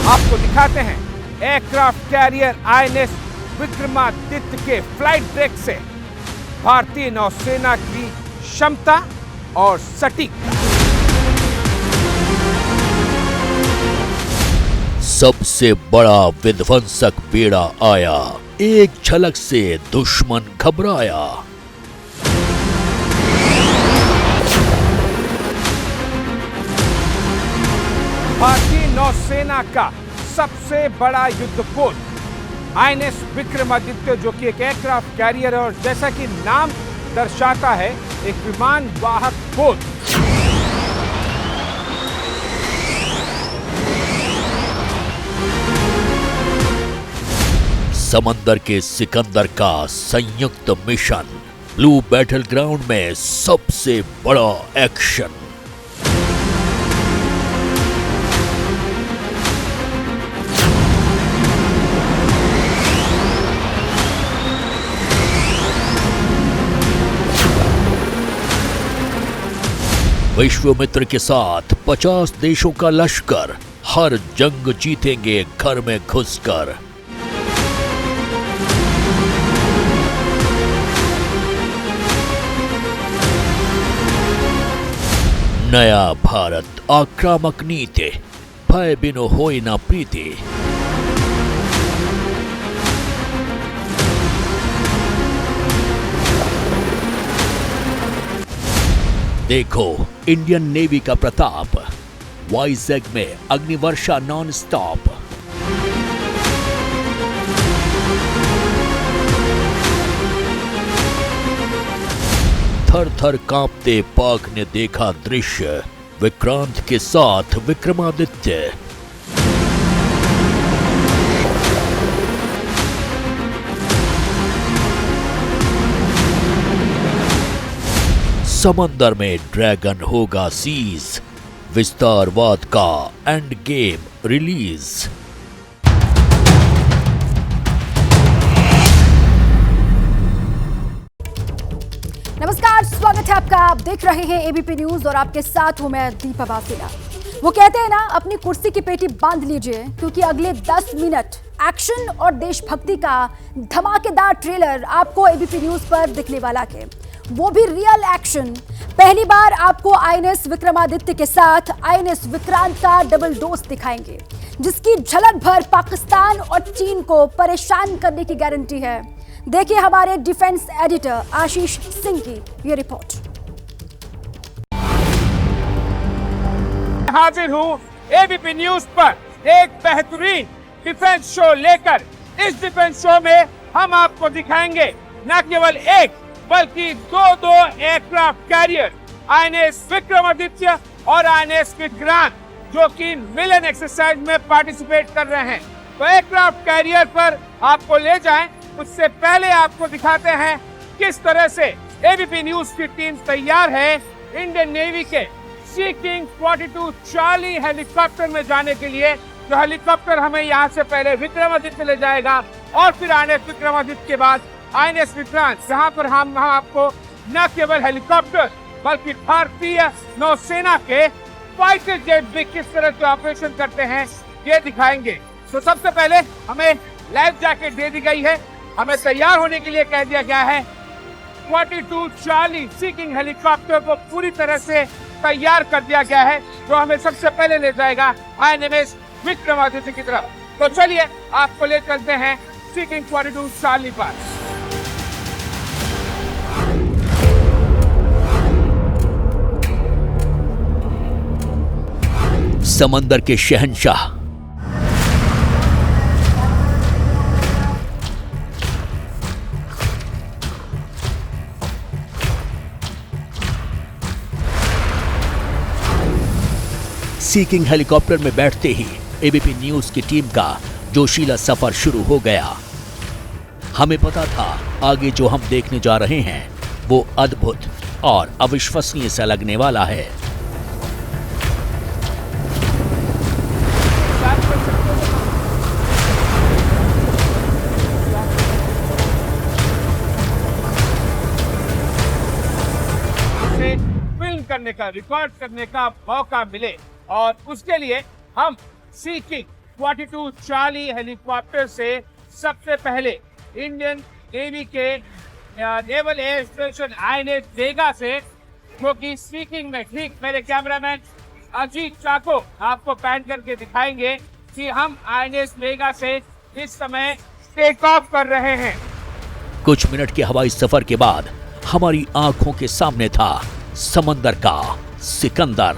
आपको दिखाते हैं एयरक्राफ्ट कैरियर आईएनएस विक्रमादित्य के फ्लाइट डेक से भारतीय नौसेना की क्षमता और सटीकता। सबसे बड़ा विध्वंसक बेड़ा आया, एक झलक से दुश्मन घबराया। भारतीय नौसेना का सबसे बड़ा युद्धपोत आईएनएस विक्रमादित्य, जो कि एक एयरक्राफ्ट कैरियर है और जैसा कि नाम दर्शाता है एक विमान वाहक पोत। समंदर के सिकंदर का संयुक्त मिशन, ब्लू बैटल ग्राउंड में सबसे बड़ा एक्शन। विश्वामित्र के साथ 50 देशों का लश्कर, हर जंग जीतेंगे घर में घुसकर। नया भारत, आक्रामक नीति, भय बिनु होई ना प्रीति। देखो इंडियन नेवी का प्रताप, वाइजैग में अग्निवर्षा नॉन स्टॉप। थर थर कांपते पाक ने देखा दृश्य, विक्रांत के साथ विक्रमादित्य। समंदर में ड्रैगन होगा सीज, विस्तारवाद का एंड गेम रिलीज। नमस्कार, स्वागत है आपका। आप देख रहे हैं एबीपी न्यूज और आपके साथ हूं मैं दीपा वासेला। वो कहते हैं ना, अपनी कुर्सी की पेटी बांध लीजिए क्योंकि अगले 10 मिनट एक्शन और देशभक्ति का धमाकेदार ट्रेलर आपको एबीपी न्यूज पर दिखने वाला है, वो भी रियल एक्शन। पहली बार आपको आईएनएस विक्रमादित्य के साथ आईएनएस विक्रांत का डबल डोज दिखाएंगे, जिसकी झलक भर पाकिस्तान और चीन को परेशान करने की गारंटी है। देखिए हमारे डिफेंस एडिटर आशीष सिंह की ये रिपोर्ट। हाजिर हूं एबीपी न्यूज पर एक बेहतरीन डिफेंस शो लेकर। इस डिफेंस शो में हम आपको दिखाएंगे न केवल एक बल्कि दो एयरक्राफ्ट कैरियर, आईएनएस विक्रमादित्य और आईएनएस विक्रांत, जो कि मिलन एक्सरसाइज में पार्टिसिपेट कर रहे हैं। तो एयरक्राफ्ट कैरियर पर आपको ले जाएं, उससे पहले आपको दिखाते हैं किस तरह से एबीपी न्यूज की टीम तैयार है इंडियन नेवी के सी किंग 42 चार्ली हेलीकॉप्टर में जाने के लिए। जो हेलीकॉप्टर हमें यहाँ से पहले विक्रमादित्य ले जाएगा और फिर आईएनएस विक्रमादित्य के बाद आईएनएस विक्रांत, जहां पर हम आपको न केवल हेलीकॉप्टर बल्कि भारतीय नौसेना के फाइटर जेट भी किस तरह से ऑपरेशन करते हैं ये दिखाएंगे। तो सबसे पहले हमें लाइफ जैकेट दे दी गई है, हमें तैयार होने के लिए कह दिया गया है। 42 चार्ली सी किंग हेलीकॉप्टर को पूरी तरह से तैयार कर दिया गया है, जो हमें सबसे पहले ले जाएगा आईएनएस विक्रमादित्य की तरफ। तो चलिए आपको ले चलते हैं सी किंग 42 चार्ली पर। समंदर के शहंशाह, सी किंग हेलीकॉप्टर में बैठते ही एबीपी न्यूज की टीम का जोशीला सफर शुरू हो गया। हमें पता था आगे जो हम देखने जा रहे हैं वो अद्भुत और अविश्वसनीय सा लगने वाला है। करने का, रिकॉर्ड करने का मौका मिले और उसके लिए हम सी किंग 42 चार्ली हेलीकॉप्टर से सबसे पहले इंडियन नेवी के नेवल एयर स्टेशन INS वेगा से, जो कि स्पीकिंग में ठीक मेरे कैमरामैन अजीत चाको आपको पैन करके दिखाएंगे कि हम INS वेगा से इस समय टेक ऑफ कर रहे हैं। कुछ मिनट के हवाई सफर के बाद हमारी आंखों के सामने था समंदर का सिकंदर,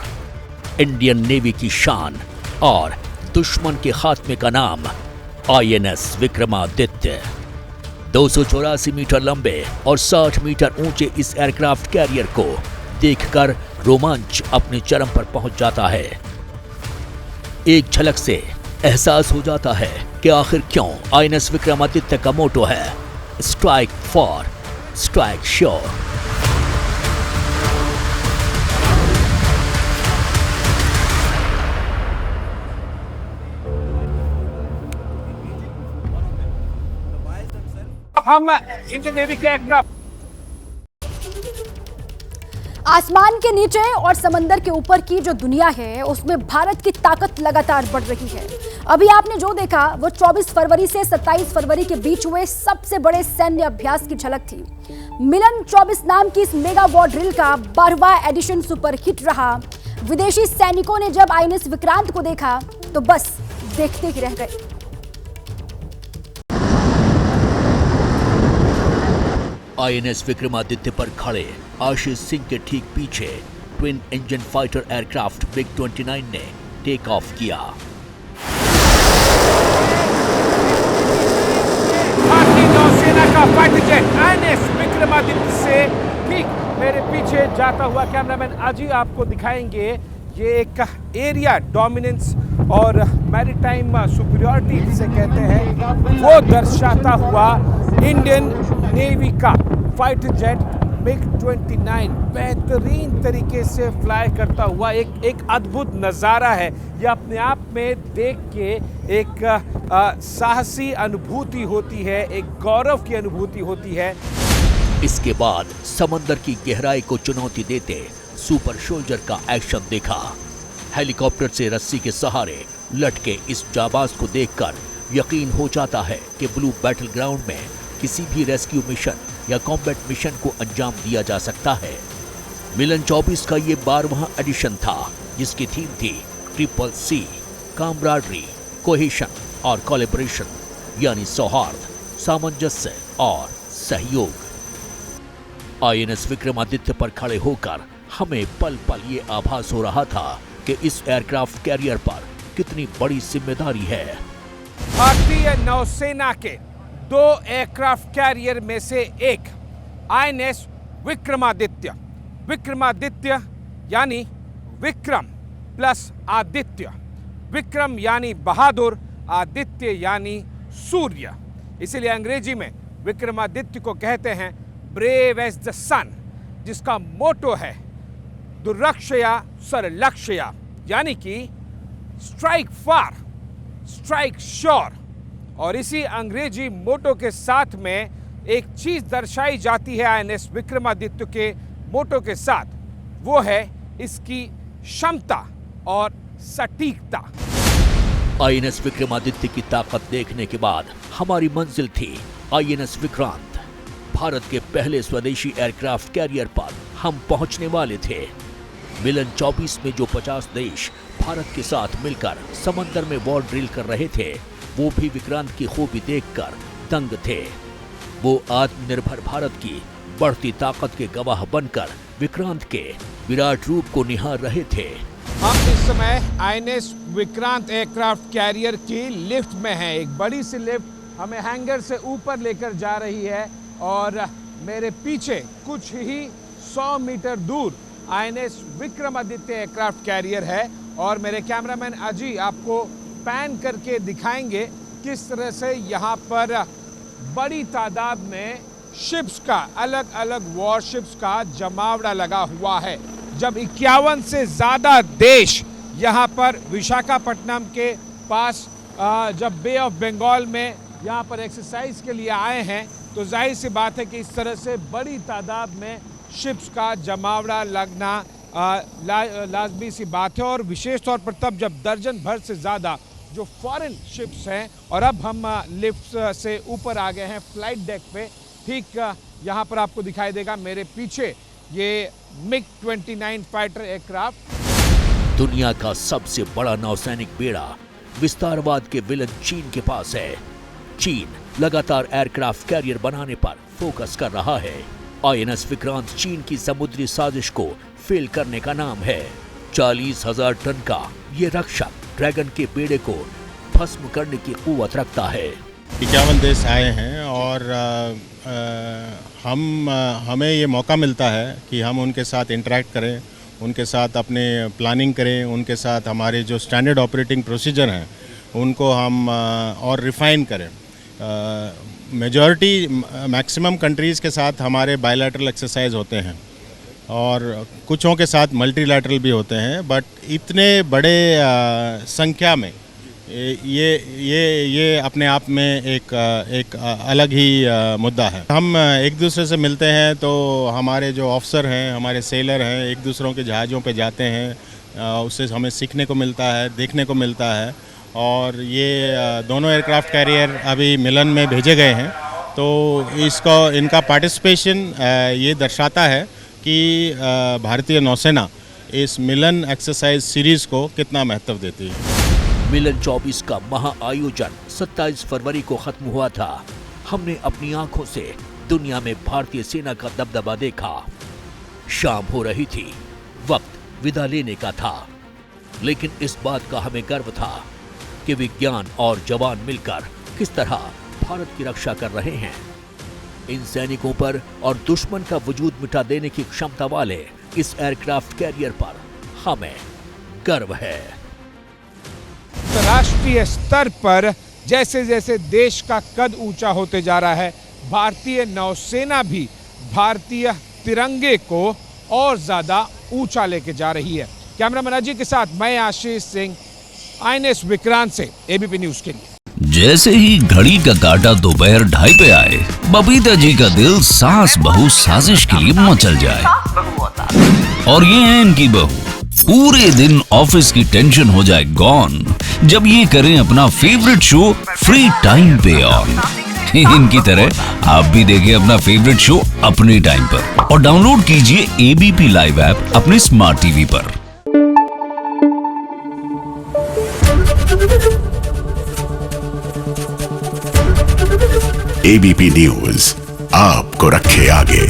इंडियन नेवी की शान और दुश्मन के खात्मे का नाम INS विक्रमादित्य। 284 मीटर लंबे और 60 मीटर ऊंचे इस एयरक्राफ्ट कैरियर को देखकर रोमांच अपने चरम पर पहुंच जाता है। एक झलक से एहसास हो जाता है कि आखिर क्यों INS विक्रमादित्य का मोटो है स्ट्राइक फॉर स्ट्राइक श्योर। हम इंडियन नेवी के एयरक्राफ्ट आसमान के नीचे और समंदर के ऊपर की जो दुनिया है उसमें भारत की ताकत लगातार बढ़ रही है। अभी आपने जो देखा वो 24 फरवरी से 27 फरवरी के बीच हुए सबसे बड़े सैन्य अभ्यास की झलक थी। मिलन 24 नाम की इस मेगा वॉर ड्रिल का 12वां एडिशन सुपर हिट रहा। विदेशी सैनिकों ने जब INS विक्रांत को देखा तो बस देखते ही रह गए। INS विक्रमादित्य पर खड़े आशीष सिंह के ठीक पीछे twin engine fighter aircraft MiG 29 ने टेक ऑफ किया। भारतीय नौसेना का फाइटर जेट INS विक्रमादित्य से ठीक मेरे पीछे जाता हुआ कैमरामैन अजी आपको दिखाएंगे। ये एक एरिया डोमिनेंस और मैरीटाइम सुपीरियरिटी जिसे कहते हैं वो दर्शाता हुआ इंडियन नेवी का फाइटर जेट MiG 29 बेहतरीन तरीके से फ्लाई करता हुआ एक अद्भुत नज़ारा है। ये अपने आप में देख के एक साहसी अनुभूति होती है, एक गौरव की अनुभूति होती है। इसके बाद समंदर की गहराई को चुनौती देते सुपर सोल्जर का एक्शन देखा। हेलीकॉप्टर से रस्सी के सहारे लटके इस जाबाज को देखकर यकीन हो जाता है कि ब्लू बैटल ग्राउंड में किसी भी रेस्क्यू मिशन या कॉम्बैट मिशन को अंजाम दिया जा सकता है। मिलन 24 का ये 12वां एडिशन था जिसकी थीम थी CCC, कामराडरी, कोहेशन और कोलैबोरेशन, यानी सौहार्द, सामंजस्य और सहयोग। INS विक्रमादित्य पर खड़े होकर हमें पल पल ये आभास हो रहा था कि इस एयरक्राफ्ट कैरियर पर कितनी बड़ी जिम्मेदारी है। भारतीय नौसेना के 2 एयरक्राफ्ट कैरियर में से एक INS विक्रमादित्य। विक्रमादित्य यानी विक्रम प्लस आदित्य। विक्रम यानी बहादुर, आदित्य यानी सूर्य। इसीलिए अंग्रेजी में विक्रमादित्य को कहते हैं ब्रेव एज द सन, जिसका मोटो है दुर्लक्षया सरलक्षया, यानी कि स्ट्राइक फार स्ट्राइक श्योर। और इसी अंग्रेजी मोटो के साथ में एक चीज दर्शाई जाती है INS विक्रमादित्य के मोटो के साथ, वो है इसकी क्षमता और सटीकता। INS विक्रमादित्य की ताकत देखने के बाद हमारी मंजिल थी INS विक्रांत। भारत के पहले स्वदेशी एयरक्राफ्ट कैरियर पर हम पहुंचने वाले थे। मिलन 24 में जो 50 देश भारत के साथ मिलकर समंदर में वॉर ड्रिल कर रहे थे, वो भी विक्रांत की खूबी देखकर दंग थे। वो आत्मनिर्भर भारत की बढ़ती ताकत के गवाह बनकर विक्रांत के विराट रूप को निहार रहे थे। हम इस समय INS विक्रांत एयरक्राफ्ट कैरियर की लिफ्ट में हैं। एक बड़ी सी लिफ्ट हमें हैंगर से ऊपर लेकर जा रही है और मेरे पीछे कुछ ही 100 मीटर दूर INS विक्रमादित्य एयरक्राफ्ट कैरियर है और मेरे कैमरामैन अजी आपको पैन करके दिखाएंगे किस तरह से यहाँ पर बड़ी तादाद में शिप्स का, अलग अलग वॉरशिप्स का जमावड़ा लगा हुआ है। जब 51 से ज़्यादा देश यहाँ पर विशाखापट्टनम के पास जब बे ऑफ बंगाल में यहाँ पर एक्सरसाइज के लिए आए हैं, तो जाहिर सी बात है कि इस तरह से बड़ी तादाद में शिप्स का जमावड़ा लगना लाजमी सी बात है। और विशेष तौर पर तब जब दर्जन भर से ज़्यादा जो फॉरेन शिप्स हैं। और अब हम लिफ्ट से ऊपर आ गए हैं फ्लाइट डेक पे। ठीक यहाँ पर आपको दिखाई देगा मेरे पीछे ये MiG-29 फाइटर एयरक्राफ्ट। दुनिया का सबसे बड़ा नौसैनिक बेड़ा विस्तारवाद के विलन चीन के पास है। चीन लगातार एयरक्राफ्ट कैरियर बनाने पर फोकस कर रहा है। INS विक्रांत चीन की समुद्री साजिश को फेल करने का नाम है। 40,000 टन का ये रक्षक ड्रैगन के बेड़े को भस्म करने की कुव्वत रखता है। 51 देश आए हैं और हमें ये मौका मिलता है कि हम उनके साथ इंटरेक्ट करें, उनके साथ अपने प्लानिंग करें, उनके साथ हमारे जो स्टैंडर्ड ऑपरेटिंग प्रोसीजर हैं उनको हम और रिफ़ाइन करें। मेजॉरिटी मैक्सिमम कंट्रीज़ के साथ हमारे बायलैटरल एक्सरसाइज होते हैं और कुछों के साथ मल्टीलैटरल भी होते हैं, बट इतने बड़े संख्या में ये अपने आप में एक अलग ही मुद्दा है। हम एक दूसरे से मिलते हैं तो हमारे जो ऑफिसर हैं, हमारे सेलर हैं, एक दूसरों के जहाज़ों पे जाते हैं, उससे हमें सीखने को मिलता है, देखने को मिलता है। और ये दोनों एयरक्राफ्ट कैरियर अभी मिलन में भेजे गए हैं, तो इनका पार्टिसिपेशन ये दर्शाता है कि भारतीय नौसेना इस मिलन एक्सरसाइज सीरीज़ को कितना महत्व देती है। मिलन 24 का महाआयोजन 27 फरवरी को खत्म हुआ था। हमने अपनी आंखों से दुनिया में भारतीय सेना का दबदबा देखा। शाम हो रही थी, वक्त विदा लेने का था, लेकिन इस बात का हमें गर्व था कि विज्ञान और जवान मिलकर किस तरह भारत की रक्षा कर रहे हैं। इन सैनिकों पर और दुश्मन का वजूद मिटा देने की क्षमता वाले इस एयरक्राफ्ट कैरियर पर हमें गर्व है। अंतर्राष्ट्रीय स्तर पर जैसे जैसे देश का कद ऊंचा होते जा रहा है, भारतीय नौसेना भी भारतीय तिरंगे को और ज्यादा ऊंचा लेके जा रही है। कैमरामैन अजय के साथ मैं आशीष सिंह, INS विक्रांत से ABP न्यूज के लिए। जैसे ही घड़ी का काटा दोपहर 2:30 पे आए, बबीता जी का दिल सास बहू साजिश के लिए मचल जाए। और ये है इनकी बहू, पूरे दिन ऑफिस की टेंशन हो जाए गॉन जब ये करें अपना फेवरेट शो फ्री टाइम पे ऑन। इनकी तरह आप भी देखें अपना फेवरेट शो अपने टाइम पर और डाउनलोड कीजिए ABP लाइव ऐप अपने स्मार्ट टीवी पर। ABP न्यूज आपको रखे आगे।